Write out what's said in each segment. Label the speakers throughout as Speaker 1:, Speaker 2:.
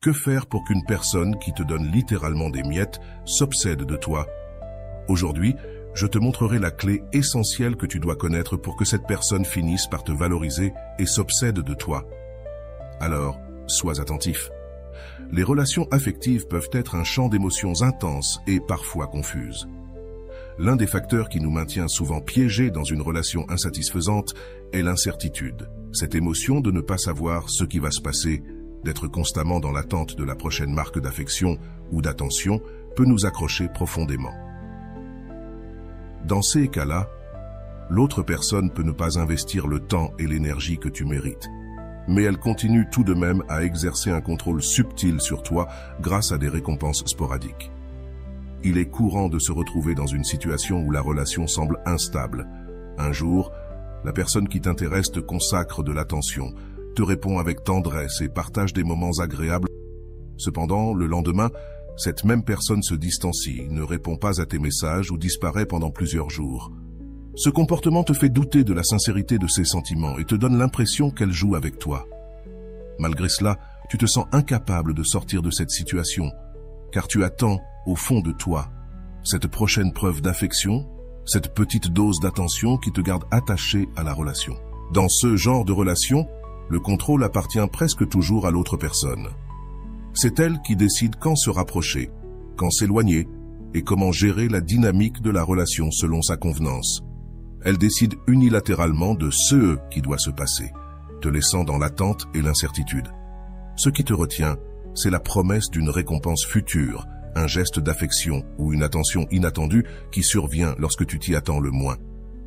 Speaker 1: Que faire pour qu'une personne qui te donne littéralement des miettes s'obsède de toi? Aujourd'hui, je te montrerai la clé essentielle que tu dois connaître pour que cette personne finisse par te valoriser et s'obsède de toi. Alors, sois attentif. Les relations affectives peuvent être un champ d'émotions intenses et parfois confuses. L'un des facteurs qui nous maintient souvent piégés dans une relation insatisfaisante est l'incertitude. Cette émotion de ne pas savoir ce qui va se passer, d'être constamment dans l'attente de la prochaine marque d'affection ou d'attention, peut nous accrocher profondément. Dans ces cas-là, l'autre personne peut ne pas investir le temps et l'énergie que tu mérites, mais elle continue tout de même à exercer un contrôle subtil sur toi grâce à des récompenses sporadiques. Il est courant de se retrouver dans une situation où la relation semble instable. Un jour, la personne qui t'intéresse te consacre de l'attention, te répond avec tendresse et partage des moments agréables. Cependant, le lendemain, cette même personne se distancie, ne répond pas à tes messages ou disparaît pendant plusieurs jours. Ce comportement te fait douter de la sincérité de ses sentiments et te donne l'impression qu'elle joue avec toi. Malgré cela, tu te sens incapable de sortir de cette situation, car tu attends, au fond de toi, cette prochaine preuve d'affection, cette petite dose d'attention qui te garde attaché à la relation. Dans ce genre de relation, le contrôle appartient presque toujours à l'autre personne. C'est elle qui décide quand se rapprocher, quand s'éloigner et comment gérer la dynamique de la relation selon sa convenance. Elle décide unilatéralement de ce qui doit se passer, te laissant dans l'attente et l'incertitude. Ce qui te retient, c'est la promesse d'une récompense future, un geste d'affection ou une attention inattendue qui survient lorsque tu t'y attends le moins.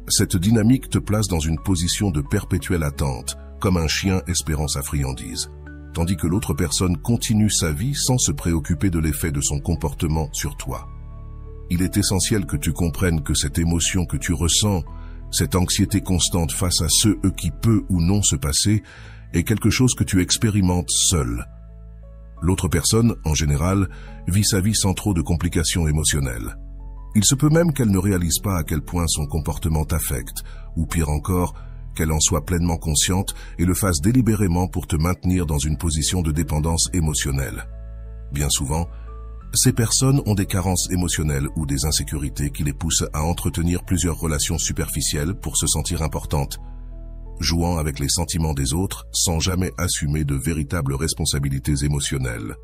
Speaker 1: Cette dynamique te place dans une position de perpétuelle attente, comme un chien espérant sa friandise, tandis que l'autre personne continue sa vie sans se préoccuper de l'effet de son comportement sur toi. Il est essentiel que tu comprennes que cette émotion que tu ressens, cette anxiété constante face à ce qui peut ou non se passer, est quelque chose que tu expérimentes seul. L'autre personne, en général, vit sa vie sans trop de complications émotionnelles. Il se peut même qu'elle ne réalise pas à quel point son comportement t'affecte, ou pire encore, qu'elle en soit pleinement consciente et le fasse délibérément pour te maintenir dans une position de dépendance émotionnelle. Bien souvent, ces personnes ont des carences émotionnelles ou des insécurités qui les poussent à entretenir plusieurs relations superficielles pour se sentir importantes, jouant avec les sentiments des autres sans jamais assumer de véritables responsabilités émotionnelles.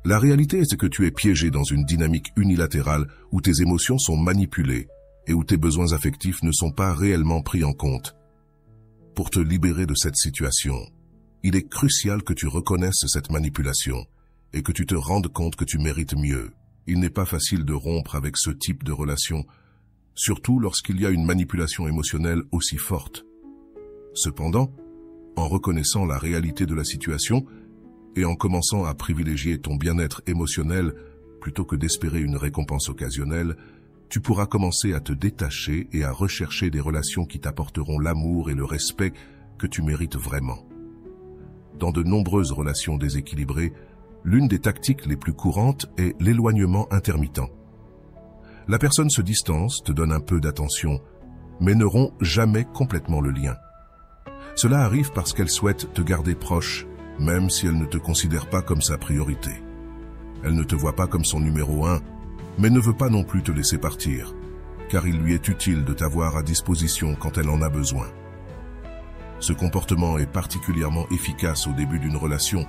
Speaker 1: La réalité est que tu es piégé dans une dynamique unilatérale où tes émotions sont manipulées et où tes besoins affectifs ne sont pas réellement pris en compte. Pour te libérer de cette situation, il est crucial que tu reconnaisses cette manipulation et que tu te rendes compte que tu mérites mieux. Il n'est pas facile de rompre avec ce type de relation, surtout lorsqu'il y a une manipulation émotionnelle aussi forte. Cependant, en reconnaissant la réalité de la situation et en commençant à privilégier ton bien-être émotionnel plutôt que d'espérer une récompense occasionnelle, tu pourras commencer à te détacher et à rechercher des relations qui t'apporteront l'amour et le respect que tu mérites vraiment. Dans de nombreuses relations déséquilibrées, l'une des tactiques les plus courantes est l'éloignement intermittent. La personne se distance, te donne un peu d'attention, mais ne rompt jamais complètement le lien. Cela arrive parce qu'elle souhaite te garder proche, même si elle ne te considère pas comme sa priorité. Elle ne te voit pas comme son numéro 1, mais ne veut pas non plus te laisser partir, car il lui est utile de t'avoir à disposition quand elle en a besoin. Ce comportement est particulièrement efficace au début d'une relation,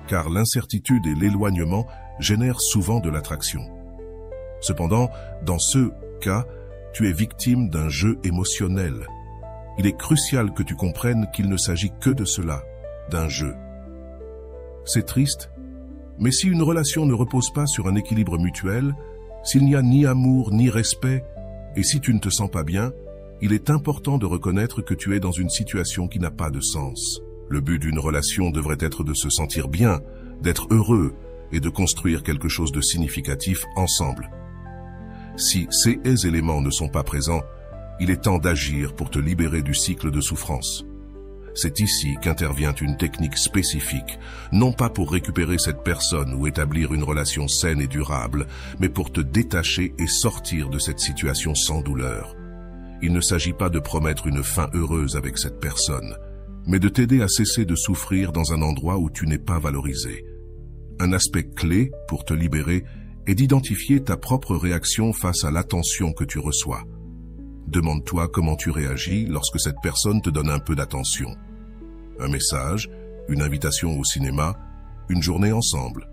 Speaker 1: car l'incertitude et l'éloignement génèrent souvent de l'attraction. Cependant, dans ce cas, tu es victime d'un jeu émotionnel. Il est crucial que tu comprennes qu'il ne s'agit que de cela, d'un jeu. C'est triste, mais si une relation ne repose pas sur un équilibre mutuel, s'il n'y a ni amour ni respect, et si tu ne te sens pas bien, il est important de reconnaître que tu es dans une situation qui n'a pas de sens. Le but d'une relation devrait être de se sentir bien, d'être heureux et de construire quelque chose de significatif ensemble. Si ces éléments ne sont pas présents, il est temps d'agir pour te libérer du cycle de souffrance. C'est ici qu'intervient une technique spécifique, non pas pour récupérer cette personne ou établir une relation saine et durable, mais pour te détacher et sortir de cette situation sans douleur. Il ne s'agit pas de promettre une fin heureuse avec cette personne, mais de t'aider à cesser de souffrir dans un endroit où tu n'es pas valorisé. Un aspect clé pour te libérer est d'identifier ta propre réaction face à l'attention que tu reçois. Demande-toi comment tu réagis lorsque cette personne te donne un peu d'attention. Un message, une invitation au cinéma, une journée ensemble.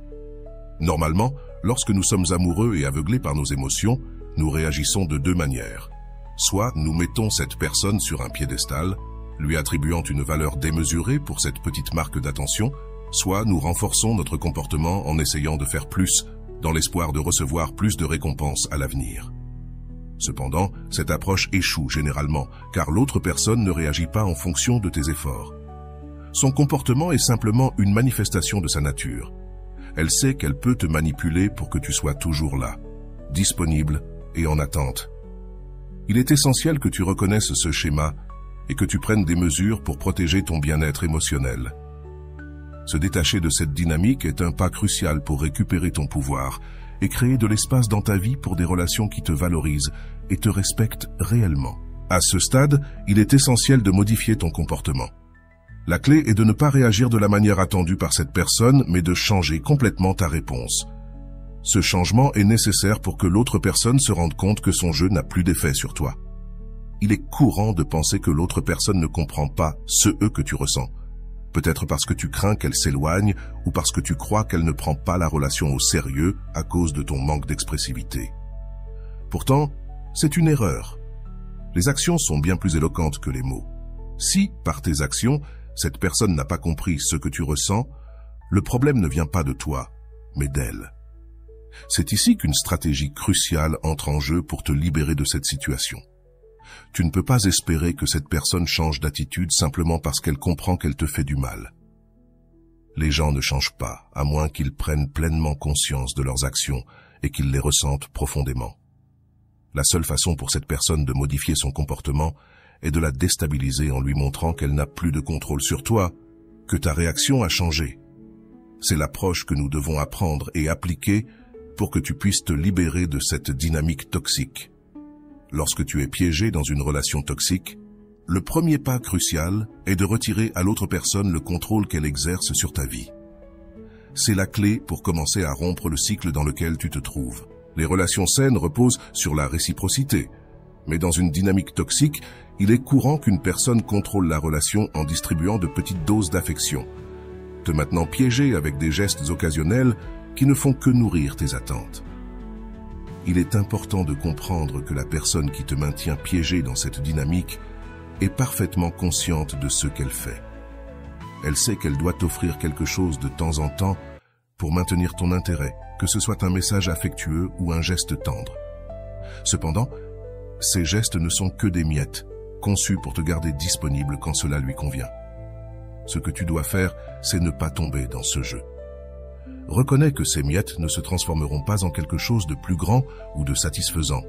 Speaker 1: Normalement, lorsque nous sommes amoureux et aveuglés par nos émotions, nous réagissons de deux manières. Soit nous mettons cette personne sur un piédestal, lui attribuant une valeur démesurée pour cette petite marque d'attention, soit nous renforçons notre comportement en essayant de faire plus, dans l'espoir de recevoir plus de récompenses à l'avenir. Cependant, cette approche échoue généralement, car l'autre personne ne réagit pas en fonction de tes efforts. Son comportement est simplement une manifestation de sa nature. Elle sait qu'elle peut te manipuler pour que tu sois toujours là, disponible et en attente. Il est essentiel que tu reconnaisses ce schéma et que tu prennes des mesures pour protéger ton bien-être émotionnel. Se détacher de cette dynamique est un pas crucial pour récupérer ton pouvoir et créer de l'espace dans ta vie pour des relations qui te valorisent et te respectent réellement. À ce stade, il est essentiel de modifier ton comportement. La clé est de ne pas réagir de la manière attendue par cette personne, mais de changer complètement ta réponse. Ce changement est nécessaire pour que l'autre personne se rende compte que son jeu n'a plus d'effet sur toi. Il est courant de penser que l'autre personne ne comprend pas ce que tu ressens. Peut-être parce que tu crains qu'elle s'éloigne ou parce que tu crois qu'elle ne prend pas la relation au sérieux à cause de ton manque d'expressivité. Pourtant, c'est une erreur. Les actions sont bien plus éloquentes que les mots. Si, par tes actions, cette personne n'a pas compris ce que tu ressens, le problème ne vient pas de toi, mais d'elle. C'est ici qu'une stratégie cruciale entre en jeu pour te libérer de cette situation. Tu ne peux pas espérer que cette personne change d'attitude simplement parce qu'elle comprend qu'elle te fait du mal. Les gens ne changent pas, à moins qu'ils prennent pleinement conscience de leurs actions et qu'ils les ressentent profondément. La seule façon pour cette personne de modifier son comportement est de la déstabiliser en lui montrant qu'elle n'a plus de contrôle sur toi, que ta réaction a changé. C'est l'approche que nous devons apprendre et appliquer pour que tu puisses te libérer de cette dynamique toxique. Lorsque tu es piégé dans une relation toxique, le premier pas crucial est de retirer à l'autre personne le contrôle qu'elle exerce sur ta vie. C'est la clé pour commencer à rompre le cycle dans lequel tu te trouves. Les relations saines reposent sur la réciprocité, mais dans une dynamique toxique, il est courant qu'une personne contrôle la relation en distribuant de petites doses d'affection, te maintenant piégé avec des gestes occasionnels qui ne font que nourrir tes attentes. Il est important de comprendre que la personne qui te maintient piégé dans cette dynamique est parfaitement consciente de ce qu'elle fait. Elle sait qu'elle doit t'offrir quelque chose de temps en temps pour maintenir ton intérêt, que ce soit un message affectueux ou un geste tendre. Cependant, ces gestes ne sont que des miettes, conçus pour te garder disponible quand cela lui convient. Ce que tu dois faire, c'est ne pas tomber dans ce jeu. Reconnais que ces miettes ne se transformeront pas en quelque chose de plus grand ou de satisfaisant,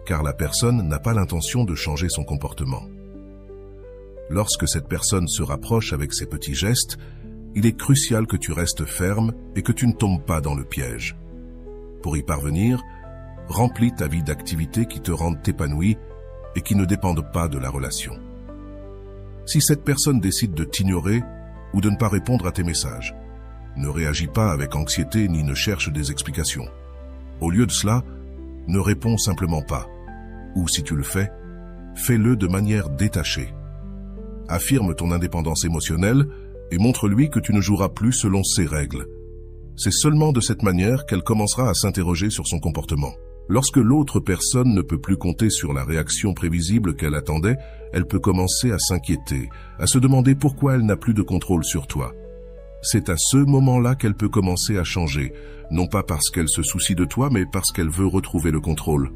Speaker 1: car la personne n'a pas l'intention de changer son comportement. Lorsque cette personne se rapproche avec ses petits gestes, il est crucial que tu restes ferme et que tu ne tombes pas dans le piège. Pour y parvenir, remplis ta vie d'activités qui te rendent épanoui et qui ne dépendent pas de la relation. Si cette personne décide de t'ignorer ou de ne pas répondre à tes messages, ne réagis pas avec anxiété ni ne cherche des explications. Au lieu de cela, ne réponds simplement pas. Ou si tu le fais, fais-le de manière détachée. Affirme ton indépendance émotionnelle et montre-lui que tu ne joueras plus selon ses règles. C'est seulement de cette manière qu'elle commencera à s'interroger sur son comportement. Lorsque l'autre personne ne peut plus compter sur la réaction prévisible qu'elle attendait, elle peut commencer à s'inquiéter, à se demander pourquoi elle n'a plus de contrôle sur toi. C'est à ce moment-là qu'elle peut commencer à changer, non pas parce qu'elle se soucie de toi, mais parce qu'elle veut retrouver le contrôle.